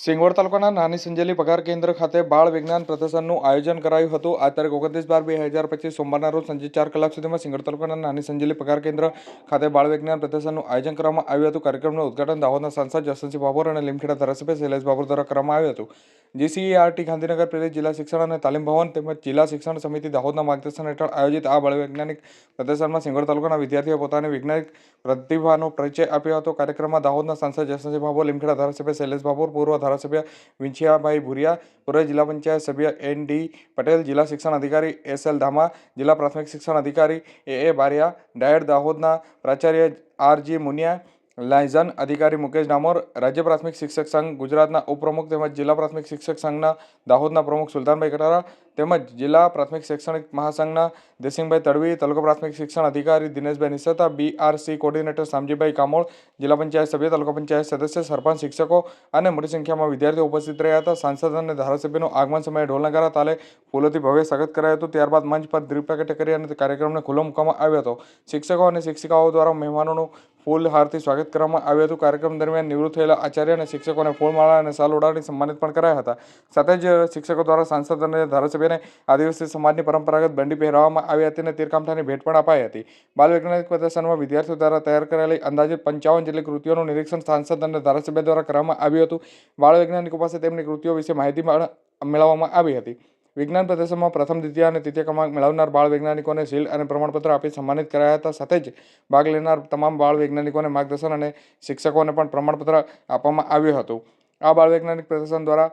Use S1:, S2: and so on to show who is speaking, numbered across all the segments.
S1: સિંગવડ તાલુકાના નાની સંજેલી પગાર કેન્દ્ર ખાતે બાળ વિજ્ઞાન પ્રદર્શનનું આયોજન કરાયું હતું. આ તારીખ 29/12/2025 સોમવારના રોજ સાંજે 4 કલાક સુધીમાં સિંગવડ તાલુકાના નાની સંજેલી પગાર કેન્દ્ર ખાતે બાળ વિજ્ઞાન પ્રદર્શનનું આયોજન કરવામાં આવ્યું હતું. કાર્યક્રમનું ઉદઘાટન દાહોદના સાંસદ જસવંતસિંહ ભાભોર અને લીમખેડા ધારાસભ્ય શૈલેષ ભાભોર દ્વારા કરવામાં આવ્યું હતું. જીસીઈઆરટી ગાંધીનગર પ્રેરિત જિલ્લા શિક્ષણ અને તાલીમ ભવન તેમજ જિલ્લા શિક્ષણ સમિતિ દાહોદના માર્ગદર્શન હેઠળ આયોજિત આ બાળ વૈજ્ઞાનિક પ્રદર્શનમાં સિંગવડ તાલુકાના વિદ્યાર્થીઓ પોતાની વૈજ્ઞાનિક પ્રતિભાનો પરિચય આપ્યો હતો. કાર્યક્રમમાં દાહોદના સાંસદ જસવંતસિંહ ભાભોર, લીમખેડા ધારાસભ્ય શૈલેષ ભાભોર, પૂર્વ ધારાસભ્ય વિંછિયાભાઈ ભુરિયા, પૂર્વ જિલ્લા પંચાયત સભ્ય એન.ડી. પટેલ, જિલ્લા શિક્ષણ અધિકારી એસ.એલ. ધામા, જિલ્લા પ્રાથમિક શિક્ષણ અધિકારી એ.એ. બારિયા, ડાયટ દાહોદના પ્રાચાર્ય આર.જી. મુનિયા, લાયઝન અધિકારી મુકેશ ડામોર, રાજ્ય પ્રાથમિક શિક્ષક સંઘ ગુજરાતના ઉપપ્રમુખ તેમજ જિલ્લા પ્રાથમિક શિક્ષક સંઘના દાહોદના પ્રમુખ સુલતાનભાઈ કટારા તેમજ જિલ્લા પ્રાથમિક શૈક્ષણિક મહાસંઘના દેસિંગભાઈ તડવી, તાલુકા પ્રાથમિક શિક્ષણ અધિકારી દિનેશભાઈ નિસતા, બીઆરસી કોર્ડિનેટર શામજીભાઈ કામોળ, જિલ્લા પંચાયત સભ્ય, તાલુકા પંચાયત સદસ્ય, સરપંચ, શિક્ષકો અને મોટી સંખ્યામાં વિદ્યાર્થીઓ ઉપસ્થિત રહ્યા હતા. સાંસદ અને ધારાસભ્યનું આગમન સમયે ઢોલ નગારા તાલે ફૂલોથી ભવ્ય સ્વાગત કરાયું હતું. ત્યારબાદ મંચ પર દીપ પ્રાગટ્ય કરી અને કાર્યક્રમને ખુલ્લો મૂકવામાં આવ્યો હતો. શિક્ષકો અને શિક્ષિકાઓ દ્વારા મહેમાનોનું ફૂલહારથી સ્વાગત કરવામાં આવ્યું હતું. કાર્યક્રમ દરમિયાન નિવૃત્ત થયેલા આચાર્ય અને શિક્ષકોને ફૂલમાળા અને શાલ ઓઢાડી સન્માનિત પણ કરાયા હતા. સાથે જ શિક્ષકો દ્વારા સાંસદ અને ધારાસભ્યને આદિવાસી સમાજની પરંપરાગત બંડી પહેરાવવામાં આવી હતી અને તીરકામઠાની ભેટ પણ અપાઈ હતી. બાલ વૈજ્ઞાનિક પ્રદર્શનમાં વિદ્યાર્થીઓ દ્વારા તૈયાર કરાયેલી અંદાજિત 55 જેટલી કૃતિઓનું નિરીક્ષણ સાંસદ અને ધારાસભ્ય દ્વારા કરવામાં આવ્યું હતું. બાળ વૈજ્ઞાનિકો પાસે તેમની કૃતિઓ વિશે માહિતી મેળવવામાં આવી હતી. વિજ્ઞાન પ્રદર્શનમાં પ્રથમ, દ્વિતીય અને તૃતીય ક્રમાંક મેળવનાર બાળ વૈજ્ઞાનિકોને શિલ્ડ અને પ્રમાણપત્ર આપી સન્માનિત કરાયા હતા. સાથે જ ભાગ લેનાર તમામ બાળ વૈજ્ઞાનિકોને માર્ગદર્શન અને શિક્ષકોને પણ પ્રમાણપત્ર આપવામાં આવ્યું હતું. આ બાળ વૈજ્ઞાનિક પ્રદર્શન દ્વારા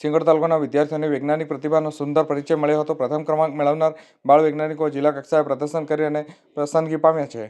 S1: સિંગવડ તાલુકાના વિદ્યાર્થીઓની વૈજ્ઞાનિક પ્રતિભાનો સુંદર પરિચય મળ્યો હતો. પ્રથમ ક્રમાંક મેળવનાર બાળ વૈજ્ઞાનિકો જિલ્લા કક્ષાએ પ્રદર્શન કરી અને પસંદગી પામ્યા છે.